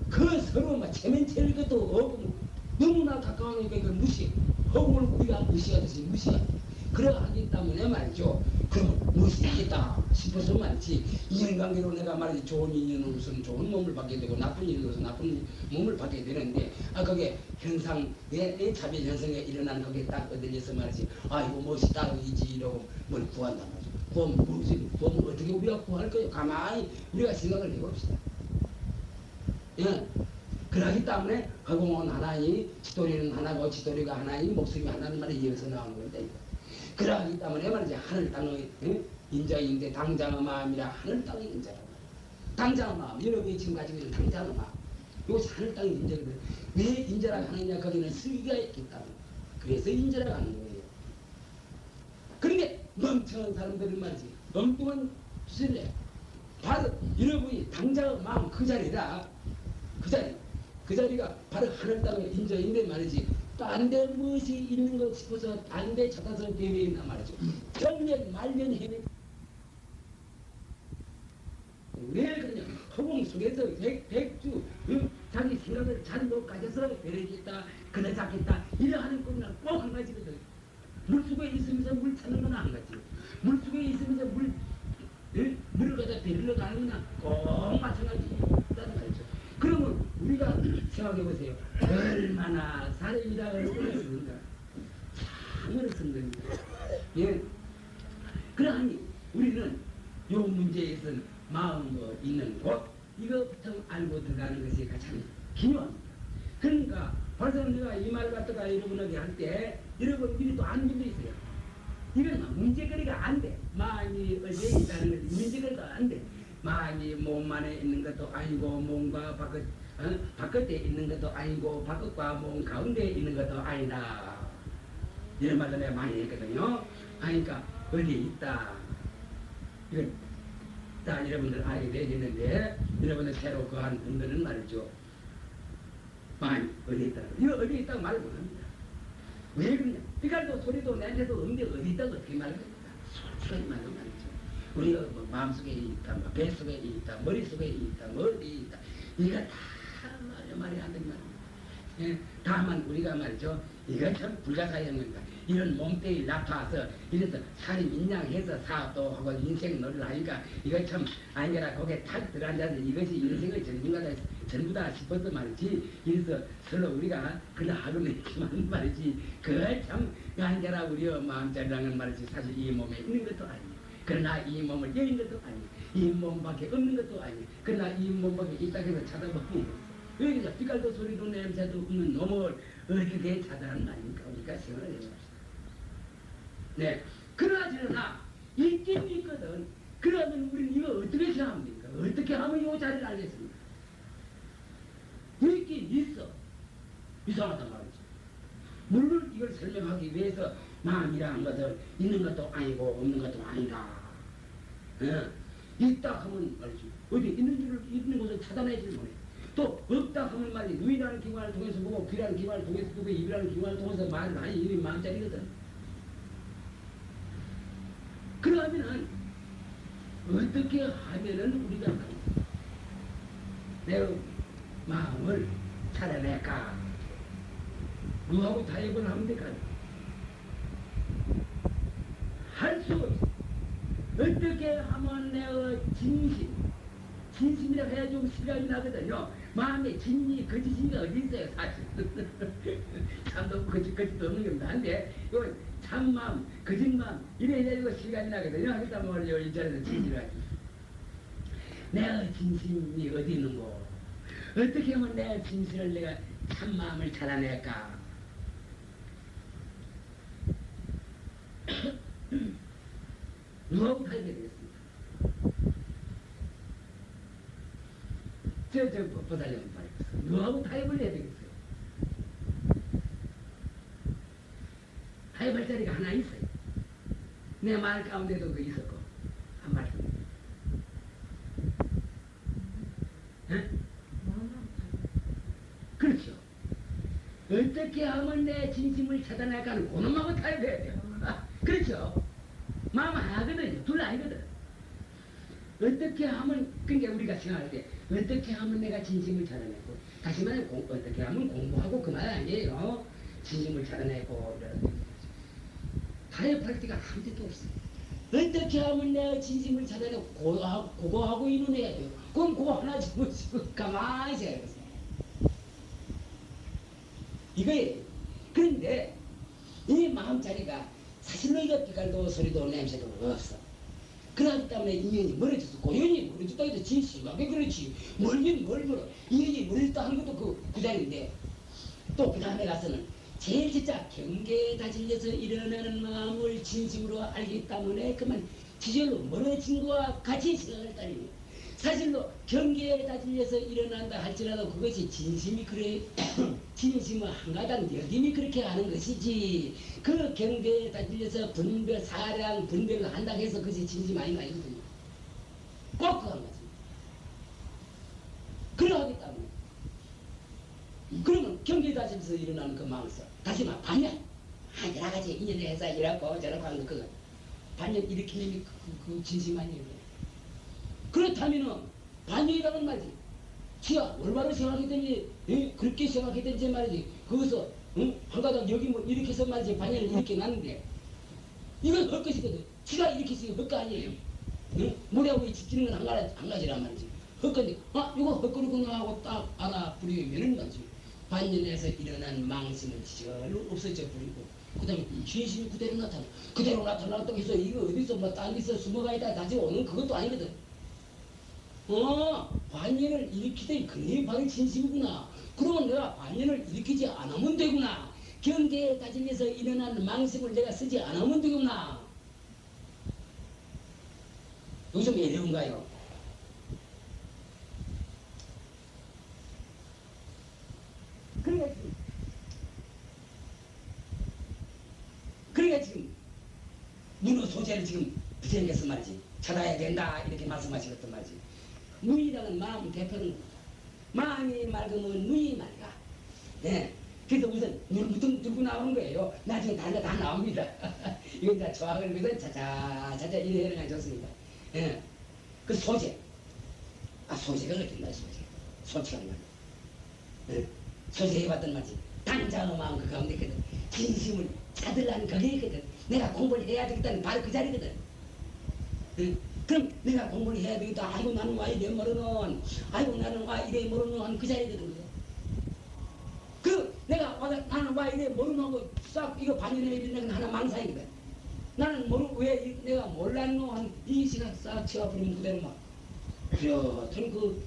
Speaker 2: 그 서로 막 체면체일 것도 없고 너무나 가까우니까 그 무시. 허공을 우리가 무시하듯이 무시하듯이. 그러하기 때문에 말이죠. 그러면 무엇이 있겠다 싶어서 말이지. 인간관계로 내가 말이지 좋은 인연으로서는 좋은 몸을 받게 되고 나쁜 인연으로서 나쁜 몸을 받게 되는데 그게 현상 내 자비 현상에 일어나는 거기에 딱 얻어져서 말이지. 이거 무엇이 따로이지 이러고 뭘 구한단 말이죠. 구하면 무엇이 구하면 어떻게 우리가 구할 거예요. 가만히 우리가 생각을 해봅시다. 예. 그러기 때문에 허공은 하나니 지도리는 하나고 지도리가 하나니 목숨이 하나는 말이 이어서 나오는 건데 이거. 그러기 때문에 말이지 하늘 땅의 인자인데 당장의 마음이라 하늘 땅의 인자라. 당장의 마음 여러분이 지금 가지고 있는 당장의 마음 이것이 하늘 땅의 인자거든. 왜 인자라고 하느냐 거기는 수위가 있기 때문에 그래서 인자라고 하는 거예요. 그런데 멍청한 사람들은 말이지 엉뚱한 짓을 해. 바로 여러분이 당장의 마음 그 자리다. 그 자리가 바로 하늘 땅의 인자인데 말이지 딴 데 무엇이 있는 것 싶어서 딴 데 찾아서 대회했나 말이죠. 정년 말년 해내. 왜 그러냐? 허공 속에서 백주 자기 생각을 잔도 가져서 배려겠다 그러자겠다 이러하는 꿈이나 꼭 한 가지거든. 물속에 있으면서 물 찾는 건 한 가지. 물속에 있으면서 물을 갖다 배리러 가는 건 꼭 마찬가지다는 말이죠. 그러면 우리가 생각해 보세요. 얼마나 사람이라 어렸는가. 참 어렸은 겁니다. 예. 그러하니 우리는 요 문제에서는 마음이 있는 곳 이거부터 알고 들어가는 것이 가장 중요합니다. 그러니까 벌써 내가 이 말 갖다가 여러분에게 할 때 여러분 미리 또 아는 분도 있어요. 이건 문제거리가 안 돼. 마음이 어디에 있다는 것이 문제거리가 안 돼. 마음이 몸 안에 있는 것도 아니고 몸과 바깥에 있는 것도 아니고 바깥과 몸 가운데 있는 것도 아니다. 이런 말도 내가 많이 했거든요. 그러니까 어디에 있다. 이건 다 여러분들 알게 되겠는데 여러분들 새로 거한 분들은 말이죠. 마음이 어디에 있다. 이거 어디에 있다고 말을 못합니다. 왜 그러냐. 빛깔도 소리도 냄새도 없는데 어디 있다고 어떻게 말해요? 솔직하게 말하면 말이죠. 우리가 뭐 마음속에 있다, 뭐 뱃속에 있다, 머릿속에 있다, 뭐 어디 있다. 이거 다 말이 안 되는 말입니다. 예, 다만 우리가 말이죠. 이거 참 불가사의한 겁니다. 이런 몸뚱이 나타서 이래서 살이 민양해서 사업도 하고 인생 노릇을 하니까 이거 참 아니라 거기에 탁 들어앉아서 이것이 인생의 전부 다 싶어서 말이지. 이래서 서로 우리가 그냥 하루는 있지만 말이지. 그걸 참 아니라 우리 마음자리라는 말이지. 사실 이 몸에 있는 것도 아니에요. 그러나 이 몸을 여는 것도 아니에요. 이 몸밖에 없는 것도 아니에요. 그러나 이 몸밖에 있다 해서 찾아보면 여기서 빛깔도 소리도 냄새도 없는 놈을 어떻게 찾아하는 말입니까? 우리가 생각을 해봅시다. 네. 그러나 있긴 있거든. 그러면 우리는 이거 어떻게 생각합니까? 어떻게 하면 이 자리를 알겠습니까? 있긴 있어. 이상하단 말이지. 물론 이걸 설명하기 위해서 마음이라는 것은 있는 것도 아니고 없는 것도 아니다. 예. 있다 하면 말이지. 어디 있는 것을 찾아내지 못해. 또 없다 하면 말이지. 눈이라는 기관을 통해서 보고 귀라는 기관을 통해서 보고 입이라는 기관을 통해서 말을 하니 이미 마음자리거든. 그러면은 어떻게 하면은 우리가 내 마음을 찾아낼까? 누구하고 타협을 하면 될까? 할 수 없어. 어떻게 하면 내가 진심이라고 해야 좀 시간이 나거든요. 마음에 진리, 거짓인가 어디 있어요, 사실. 참도 거짓도 없는 겁니다. 한데, 이거 참마음, 거짓마음, 이래야 이거 시간이 나거든요. 하겠다 말이요. 이 자리에서 진실을 하지. 내가 진심이 어디 있는 거? 어떻게 하면 내 진실을 내가 참마음을 찾아낼까? 누구하고 타협해야 되겠습니까? 저 보살님 말이겠어요. 누구하고 타협을 해야 되겠어요? 타협할 자리가 하나 있어요. 내 말 가운데도 그 있었고 한 말씀. 네? 그렇죠. 어떻게 하면 내 진심을 찾아낼까 하는 그놈하고 타협해야 돼요. 그렇죠. 마음 하나거든요. 둘 아니거든. 어떻게 하면, 그러니까 우리가 생각할 때, 어떻게 하면 내가 진심을 찾아내고, 다시 말해, 어떻게 하면 공부하고 그 말 아니에요. 진심을 찾아내고, 타협할 때가 한 대도 없어요. 어떻게 하면 내가 진심을 찾아내고, 그거하고 이론해야 돼요. 그럼 그거 하나 집어치고 가만히 있어야겠어요. 이거예요. 그런데, 이 마음자리가 사실로 이거 빛깔도 소리도 냄새도 없어.
Speaker 1: 그러기 때문에 인연이 멀어졌어. 고연이 멀어졌다 해도 진심하게 그렇지. 멀긴 뭘 멀어. 인연이 멀어졌다 하는 것도 그 자리인데 또 그 다음에 가서는 제일 진짜 경계에 다질려서 일어나는 마음을 진심으로 알기 때문에 그만 지절로 멀어진 것과 같이 생각을 따르는 사실로 경계에 다질려서 일어난다 할지라도 그것이 진심이 그래 진심은 한가닥 여김이 그렇게 하는 것이지 그 경계에 다질려서 분별 사량 분별을 한다고 해서 그것이 진심 아닌 거 아니거든요. 꼭 그거 한 거지. 그러하기 때문에 그러면 경계에 다질려서 일어나는 그 마음을 써 다시 말 반면 여러 가지 인연에 해서 이라고 저라고 하는 거 그거 반면 일으키는 그 진심 아니에요. 그렇다면은 반영이라는 말이지. 지가 얼마나 생각했든지 그렇게 생각했든지 말이지. 거기서 한 가닥 여기 뭐 이렇게 해서 말이지 반영을 이렇게 놨는데 이건 헛것이거든. 지가 이렇게 쓰기 헛거 아니에요. 모래하고 지키는 건 한 가지란 말이지. 헛건데 이거 헛거리구나 하고 딱 알아버리면은 말이지. 반년에서 일어난 망심은 절로 없어져 버리고 그 다음에 진심이 그대로 나타나. 그대로 나타났다고 해서 이거 어디서 뭐 딴 데서 숨어가 있다 다시 오는 그것도 아니거든. 반연을 일으키더니 그게 바로 진심이구나. 그러면 내가 반연을 일으키지 않으면 되구나. 경계에 다짐해서 일어나는 망심을 내가 쓰지 않으면 되구나. 요즘 왜 이런가요? 그러니까 지금 문어 소재를 지금 부처님께서 말이지 찾아야 된다 이렇게 말씀하시겠단 말이지. 눈이라는 마음 대표는 마음이 맑으면 눈이 맑아. 예. 그래서 우선 눈부터 들고 나오는 거예요. 나중에 다 나옵니다. 이건 이제 저학을 위해서 자자 이래 해야 좋습니다. 예. 그 소재. 소재가 어떤다 소재. 솔직한 말. 예. 소재 해봤단 말이지. 당장의 마음 그 가운데 있거든. 진심을 찾으려는 그게 있거든. 내가 공부를 해야 되겠다는 바로 그 자리거든. 예. 그럼 내가 공부를 해야 되겠다. 아이고 나는 와 이래 모르는 아이고 나는 와 이래 모르는 하는 그 자리거든. 그 내가 나는 와 이래 모르는 하고 싹 이거 반연해 이러는 건 하나 망상이거든. 나는 왜 내가 몰랐노 하는 이 시각 싹 치워버리면 그대로 막 그렇던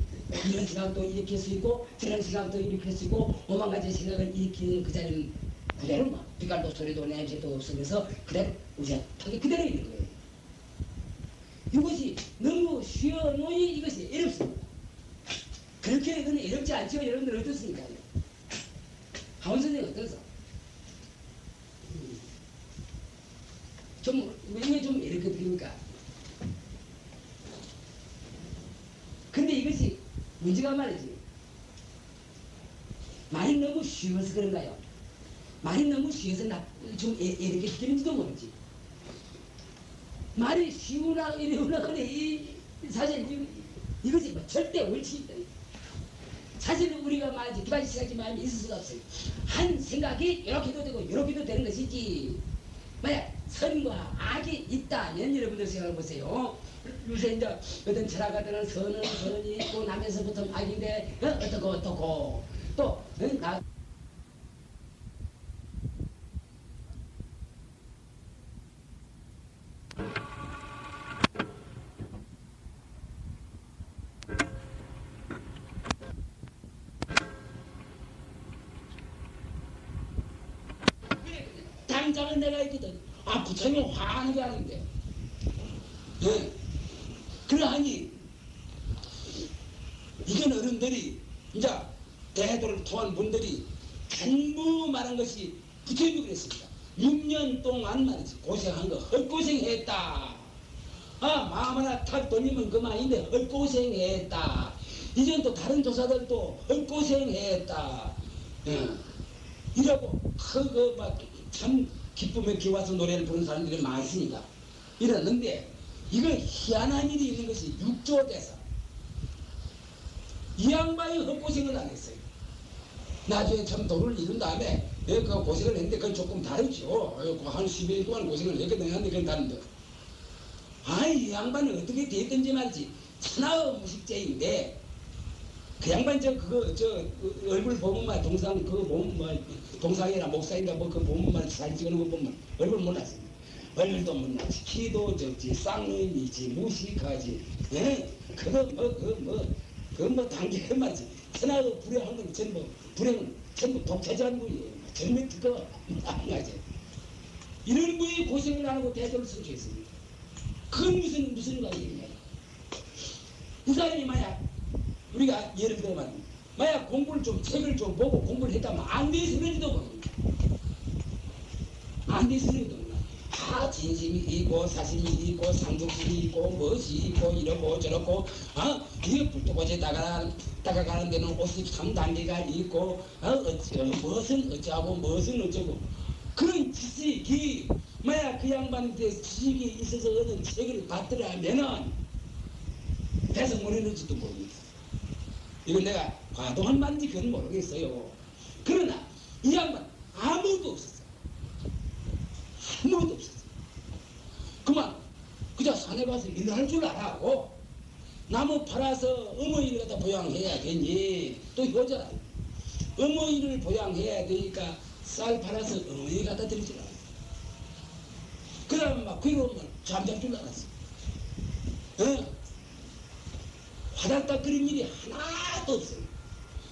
Speaker 1: 이런 시각도 일으킬 수 있고 저런 시각도 일으킬 수 있고 오만 가지 생각을 일으키는 그 자리는 그대로 막 빛깔도 소리도 냄새도 없으면서 그대로 우세하게 그대로 있는 거예요. 이것이 너무 쉬어놓으니 이것이 어렵습니다. 그렇게 이거는 어렵지 않죠? 여러분들 어떻습니까? 하원 선생님 어떠세요? 왜 좀 이렇게 드립니까? 근데 이것이 문제가 말이지. 말이 너무 쉬워서 그런가요? 말이 너무 쉬워서 좀 이렇게 드리는지도 모르지. 말이 쉬우나 이러나 그래 사실 이것이 뭐 절대 옳지 있다. 사실 우리가 말이지 두 가지 생각이 마음이 있을 수가 없어요. 한 생각이 이렇게도 되고 이렇게도 되는 것이지. 만약 선과 악이 있다면 여러분들 생각해 보세요. 요새 이제 어떤 철학가들은 선이 있고 남에서부터 악인데 어떻고 또 당장은 내가 있거든. 부처님이 화하는 게 아닌데. 네. 그러하니 이건 어른들이 이제 대도를 통한 분들이 전부 말한 것이 부처님이 그랬습니다. 6년 동안 말이지 고생한 거 헛고생했다. 마음 하나 탁 돌리면 그만인데 헛고생했다. 이전 또 다른 조사들도 헛고생했다. 이러고 참 기쁨에 기와서 노래를 부르는 사람들이 많으니까 이랬는데 이건 희한한 일이 있는 것이 6조 대사 이 양반이 헛고생을 안 했어요. 나중에 참 도를 이룬 다음에 그 고생을 했는데 그건 조금 다르죠. 한 10일 동안 고생을 했거든요. 근데 그건 다른데 이 양반은 어떻게 됐든지 말이지 천하의 무식죄인데 그 양반 저 얼굴 보면만 동상이나 목사인가 그 보면만 사진 찍어놓은 거 보면 얼굴 몰랐어요. 벌도 못 나지, 키도 적지, 쌍놈이지, 무식하지, 예? 그거 뭐 당겨만지. 천하의 불행한 건 전부 불행은 전부 독차지한 분이에요. 젊은 그거 안 가지. 이런 분이 고생을 안 하고 대도를 성취했습니다. 그건 무슨 관계인가요? 이 사람이 만약 우리가 예를 들어만 만약 공부를 좀 책을 좀 보고 공부를 했다면 안 돼서 그런지도 모릅니다. 안 돼서 그런지도 몰라. 진심이 있고 사심이 있고 상속심이 있고 무엇이 있고 이러고 저러고 이게 불도고제 다가가는 데는 53단계가 있고 무엇은 어쩌고 무엇은 어쩌고 그런 지식이 만약 그 양반한테 지식이 있어서 얻은 책을 받더라면은 배석 못 해놓을지도 모릅니다. 이건 내가 과도한 말인지 그건 모르겠어요. 그러나 이 양반 아무것도 없었어요. 아무것도 없었어요. 그만 그저 산에 가서 일을 할 줄 알아고 나무 팔아서 어머니를 갖다 보양해야겠니? 또 이거잖아. 어머니를 보양해야 되니까 쌀 팔아서 어머니 갖다 드릴 줄 알아요. 그 다음에 막 그러면 잠잘 줄 알았어. 화닥닥 끓인 일이 하나도 없어요.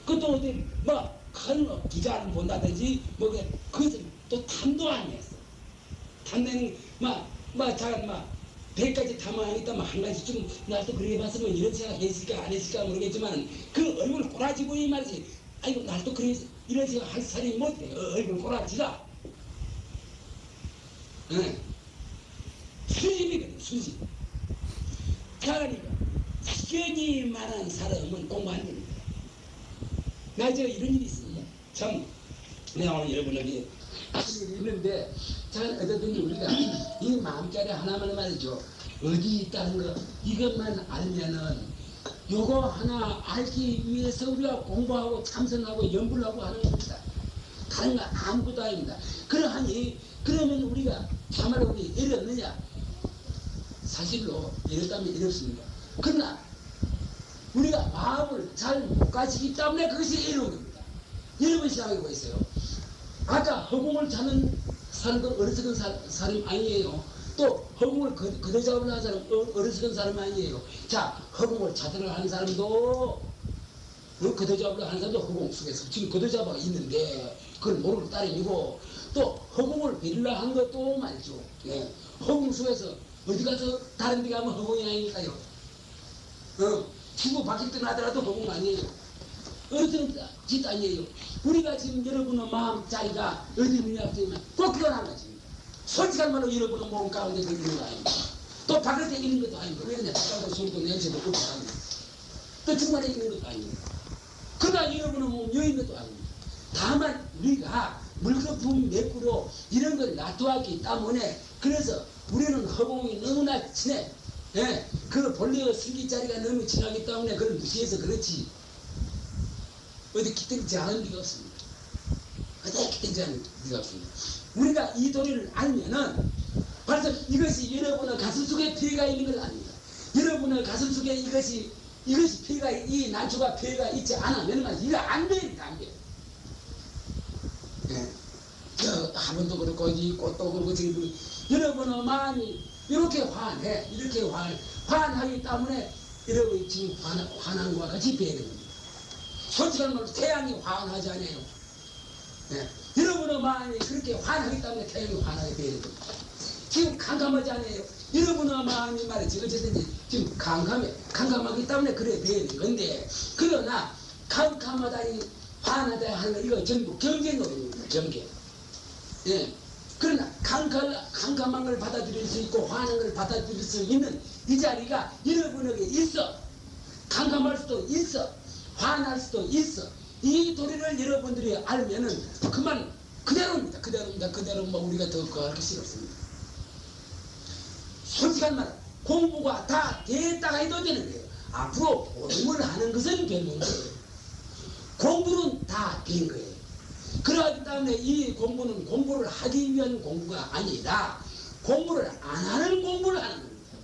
Speaker 1: 그것도 어디 큰 부자를 본다든지 그것은 또 탐도 안 했어. 탐내는 자가 100가지 탐하겠다면 한 가지 좀 나도 그렇게 해봤으면 이런 생각 했을까 안 했을까 모르겠지만 그 얼굴 꼬라지 보이 말이지. 아이고 나도 그래 이런 생각 할 사람이 못해. 얼굴 꼬라지가 수집이거든. 수집. 그러니까 식견이 많은 사람은 공부 안 됩니다. 나 이런 일이 있습니다. 참 내가 오늘 여러분에게 있는데 잘 어쨌든지 우리가 이 마음자리 하나만 말이죠. 어디 있다는 거 이것만 알면은 요거 하나 알기 위해서 우리가 공부하고 참선하고 연구를 하고 하는 겁니다. 다른 거 아무것도 아닙니다. 그러면 우리가 참말로 우리 이랬느냐? 사실로 이랬다면 이렇습니다. 그러나 우리가 마음을 잘 못 가지기 때문에 그것이 이런 겁니다. 여러분 생각해 보세요. 아까 허공을 찾는 사람도 어리석은 사람 아니에요. 또 허공을 거둬잡으려 하는 사람 어리석은 사람 아니에요. 자, 허공을 찾으려 하는 사람도 거둬잡으려 하는 사람도 허공 속에서 지금 거둬잡아 있는데 그걸 모르고 따르고 또 허공을 빌려 한 것도 말이죠. 예. 허공 속에서 어디 가서 다른 데 가면 허공이 아니니까요. 지구 밖에 떠나더라도 허공 아니에요. 어떤 짓 아니에요. 우리가 지금 여러분의 마음자리가 어디 있느냐 하면 꼭 그건 한 가지입니다. 솔직한 말로 여러분의 몸 가운데 있는 거 아닙니다. 또 바깥에 있는 것도 아니고 왜냐 바깥에 소리도 냄새도 없고 아닙니다. 또 중간에 있는 것도 아닙니다. 그러나 여러분의 몸 여인 것도 아닙니다. 다만 우리가 물거품 맥구로 이런 걸 놔두었기 때문에 그래서 우리는 허공이 너무나 친해. 예, 그 본래의 슬기자리가 너무 친하기 때문에 그걸 무시해서 그렇지. 어디 기대지 않은 리가 없습니다. 어디 기대지 않은 리가 없습니다. 우리가 이 도리를 알면은 벌써 이것이 여러분의 가슴 속에 피해가 있는 걸 압니다. 여러분의 가슴 속에 이것이 피해가 이 난초가 피해가 있지 않으면 이거 안 됩니다. 안 돼요. 예. 저 화분도 그렇고 이 꽃도 그렇고 지금 여러분의 마음이 이렇게 환해. 이렇게 환하기 때문에 여러분이 지금 환한 것과 같이 배는 겁니다. 솔직한 말로 태양이 환하지 않아요. 네. 여러분의 마음이 그렇게 환하기 때문에 태양이 환하게 배는 겁니다. 지금 캄캄하지 않아요. 여러분의 마음이 말이지 어쨌든 지금 캄캄하기 때문에 그래 배는 건데 그러나 캄캄하다니 환하다 하는 거 이거 전부 경계 노릇입니다. 경계. 예. 그러나 캄캄한 걸 받아들일 수 있고 환한 걸 받아들일 수 있는 이 자리가 여러분에게 있어. 캄캄할 수도 있어. 환할 수도 있어. 이 도리를 여러분들이 알면은 그만 그대로입니다. 그대로 우리가 더 그할 것이 없습니다. 솔직한 말 공부가 다 됐다가 해도 되는 거예요. 앞으로 공부를 하는 것은 별 문제예요. 공부는 다 된 거예요. 그러기 때문에 이 공부는 공부를 하기 위한 공부가 아니라 공부를 안 하는 공부를 하는 겁니다.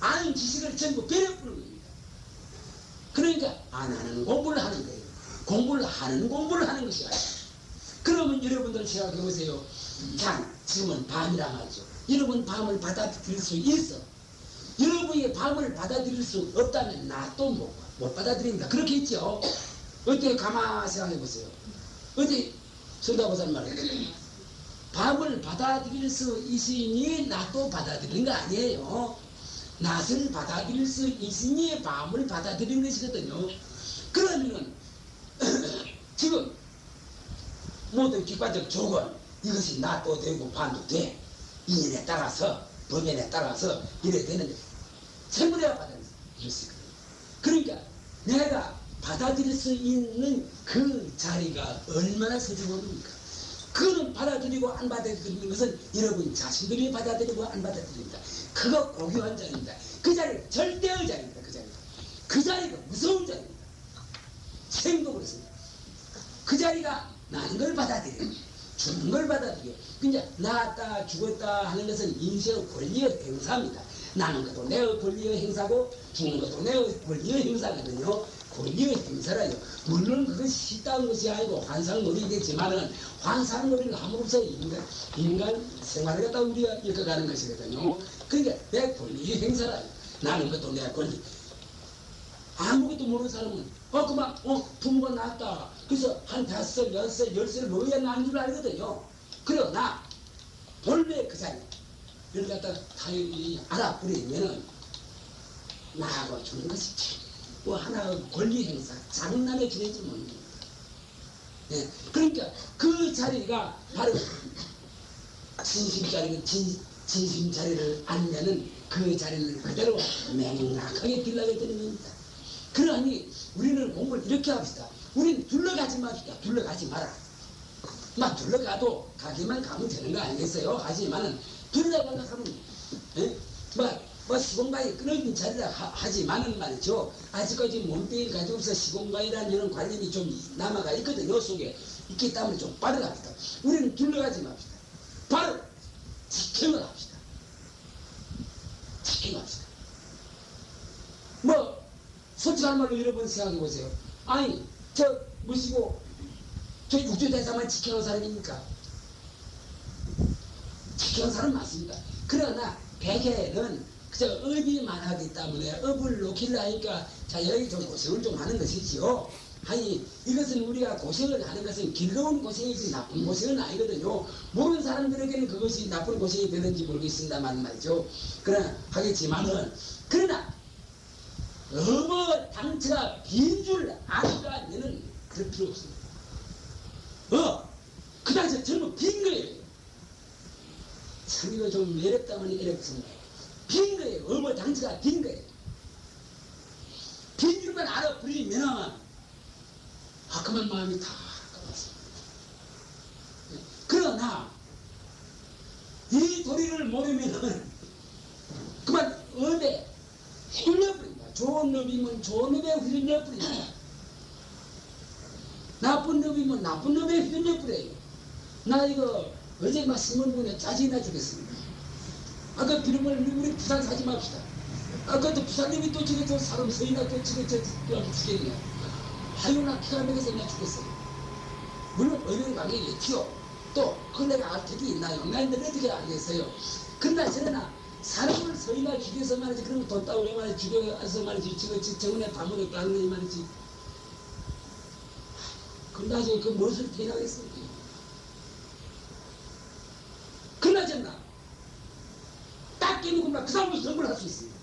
Speaker 1: 아는 지식을 전부 배려부는 겁니다. 그러니까 안 하는 공부를 하는 거예요. 공부를 하는 공부를 하는 것이 아니라. 그러면 여러분들 생각해 보세요. 지금은 밤이라 말이죠. 여러분 마음을 받아들일 수 있어. 여러분이 마음을 받아들일 수 없다면 나 또 못 받아들인다. 그렇게 했죠. 어떻게 가만히 생각해 보세요. 어디 성다보살 말이에요. 밥을 받아들일 수 있으니 나도 받아들이는 거 아니에요. 낫을 받아들일 수 있으니 밤을 받아들이는 것이거든요. 그러면은 지금 모든 객관적 조건 이것이 나도 되고 반도 돼. 인연에 따라서 법연에 따라서 이래 되는데 생물에야 받아들일 수 있거든요. 그러니까 내가 받아들일 수 있는 그 자리가 얼마나 소중합니까? 그거는 받아들이고 안 받아들이는 것은 여러분 자신들이 받아들이고 안 받아들입니다. 그거 고교한 자리입니다. 그 자리는 절대의 자리입니다. 그 자리가 무서운 자리입니다. 생각을 했습니다. 그 자리가 나는 걸 받아들여, 죽는 걸 받아들여. 그냥 나았다 죽었다 하는 것은 인생의 권리의 행사입니다. 나는 것도 내 권리의 행사고 죽는 것도 내 권리의 행사거든요. 권리의 행사라요. 물론 그것이 쉽다는 것이 아니고 환상놀이겠지만은 환상놀이는 아무것도 인간 생활을 갖다 우리가 이끌어가는 것이거든요. 그러니까 내 권리의 행사라요. 나는 것도 내 권리. 아무것도 모르는 사람은 그만 부모가 낳았다. 그래서 한 5살, 6살, 10살 먹어야 낳은 줄 알거든요. 그러나 본래 그 자리 이를 갖다 타협이 알아버리면은 나하고 주는 것이 뭐 하나의 권리 행사, 장난에 지내지 못합니다. 예, 그러니까 그 자리가 바로 진심 자리는 진심 자리를 알면은 그 자리는 그대로 맹랑하게 빌라게 되는 겁니다. 그러니 우리는 공부를 이렇게 합시다. 우리는 둘러가지 맙시다. 둘러가지 마라. 막 둘러가도 가기만 가면 되는 거 아니겠어요? 하지만은 둘러가려 하면 뭐 시공간이 끊어진 자리라 하지만은 말이죠. 아직까지 몸뚱이를 가지고서 시공간이라는 이런 관념이 좀 남아가 있거든요. 속에 있기 때문에 좀 빠르갑시다. 우리는 둘러가지 맙시다. 바로 지킴을 합시다. 지킴합시다. 뭐 솔직한 말로 여러분 생각해 보세요. 아니 뭐시고 저 육조대사만 지켜놓은 사람입니까? 지켜놓은 사람 맞습니다. 그러나 백해는 그저 업이 많하기 때문에 업을 놓기를 하니까 자 여기 좀 고생을 좀 하는 것이지요. 아니 이것은 우리가 고생을 하는 것은 즐거운 고생이지 나쁜 고생은 아니거든요. 모르는 사람들에게는 그것이 나쁜 고생이 되는지 모르겠습니다만 말이죠. 그러나 하겠지만은 그러나 업의 당처가 빈 줄 알면은 그럴 필요 없습니다. 그 당시에 전부 빈 거예요. 참 이거 좀 외롭다면 외롭습니다. 빈 거예요. 업의 당처가 빈 거예요. 빈 줄만 알아버리면 그만 마음이 다 가봤습니다. 그러나 이 도리를 모르면은 그만 업에 흘려버립니다. 좋은 업이면 좋은 업에 흘려버립니다. 나쁜 놈이면 나쁜 놈에 휘둘려버려요. 나 이거 어제 막 신문보내 짜증이 나 죽겠습니다. 아까 비름을 우리 부산 사지 맙시다. 아까 또 부산님이 또 저기 저 사람 서이나 또 저기 저 죽겠네. 아유 나 기가 막혀서 나 죽겠어요. 물론 의견이 강해겠지요. 또 그 내가 알 택이 있나요? 난 어떻게 알겠어요. 그러나 저러나 사람을 서이나 죽여서 말이지 그러면 돈 따오려 말이지 죽여서 말이지 지금 정원에 다 먹었다는 거니 말이지. 그나저나 그 무엇을 대하겠습니까? 그나저나 딱 깨놓고만 그 사람을 선물할 수 있습니다.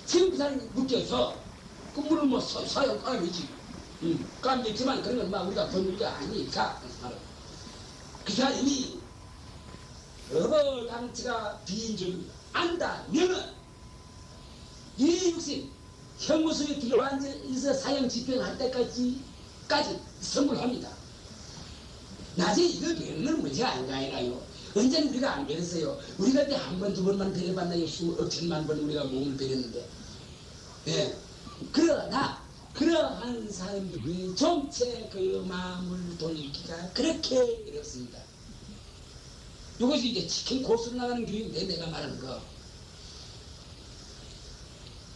Speaker 1: 지금 그 사람이 묶여서 그 물을 뭐 사용 까미지 까미지만 그런 건 막 우리가 본 문제가 아니니까 그 사람이 업의 당치가 빈 줄 안다면은 이 육신 형무소에 들어앉아서 사형 집행할 때까지 선물합니다. 낮에 이걸 배우는 문제가 아닌가요? 언제는 우리가 안 배웠어요. 우리가 때 한 번, 두 번만 배려봤나요? 수억 천만 번 우리가 몸을 배렸는데. 예. 그러나 그러한 사람들이 정체 그 마음을 돌리기가 그렇게 어렵습니다. 이것이 이제 치킨 코스로 나가는 길인데 내가 말하는 거.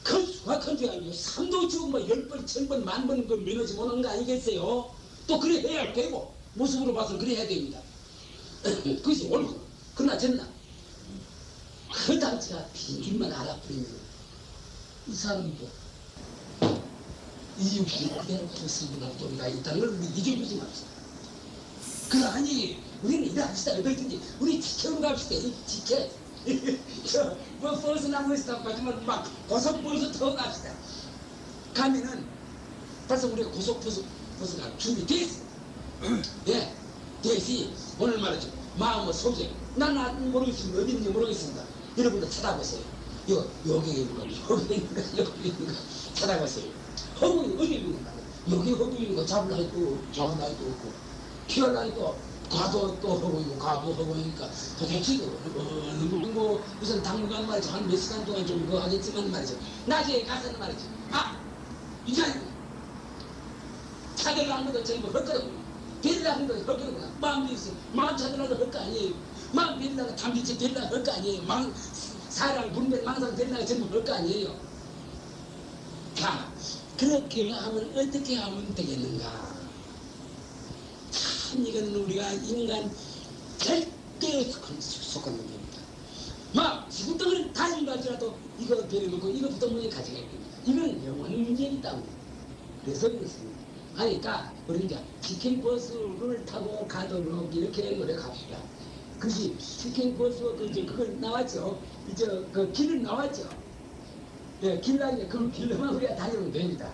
Speaker 1: 큰 수가 큰 수가 아니고 3도 지금 뭐 10번, 1000번, 10,000번 그 면허지 못하는 거 아니겠어요? 또 그래 해야 되고 모습으로 봐서는 그래 해야 됩니다. 그것이 옳고 그러나 졌나? 그 당시가 빈길만 알아버리면 이 사람 뭐 이육이 그대로 그렇습니다. 우리가 있다는 걸 우리 잊어보지 맙시다. 그러니 우리는 일합시다. 어디든지 우리 지켜로 갑시다. 지켜. 뭐 버스나무에서 가지만 막 고속버스 타고 갑시다. 가면은 벌써 우리가 고속버스가 준비됐어. 예, 됐지. 오늘 말이죠. 마음의 소재. 난 모르겠습니다. 어디 있는지 모르겠습니다. 여러분들 찾아보세요. 여기 있는가, 여기 있는가, 여기 있는가 찾아보세요. 허공이 어디 있는가? 여기 허공이 있는 거 잡으려 해도 잡으려 해도 없고 피하려 해도 가도 또 허공이고 가도 허공이니까 도대체 뭐 무슨 당분간 말이죠. 한 몇 시간 동안 좀 그거 하겠지만 말이죠. 나중에 가서는 말이죠. 이제 차들을 한 것도 전부 헛거든요. 빌라 한 것도 헛거든요. 마음이 있어. 마음 차들라도 헛거 아니에요. 마음 빌라가 담비지 빌라 헛거 아니에요. 사랑 분별 망상 빌라가 전부 헛거 아니에요. 자, 그렇게 하면 어떻게 하면 되겠는가? 참 이거는 우리가 인간 절대 속하는 겁니다. 막 지금 땅을 가진 가지라도 이거 배려놓고 이거부터 문제 가져가야 됩니다. 이건 영원히 문제가 있다고. 그래서 그렇습니다. 하니까 우리 이제 치킨 버스를 타고 가도록 이렇게 노력합시다. 그것이 치킨 버스 그걸 나왔죠. 이제 그 길은 나왔죠. 예, 길 나니까 그 길로만 우리가 다니면 됩니다.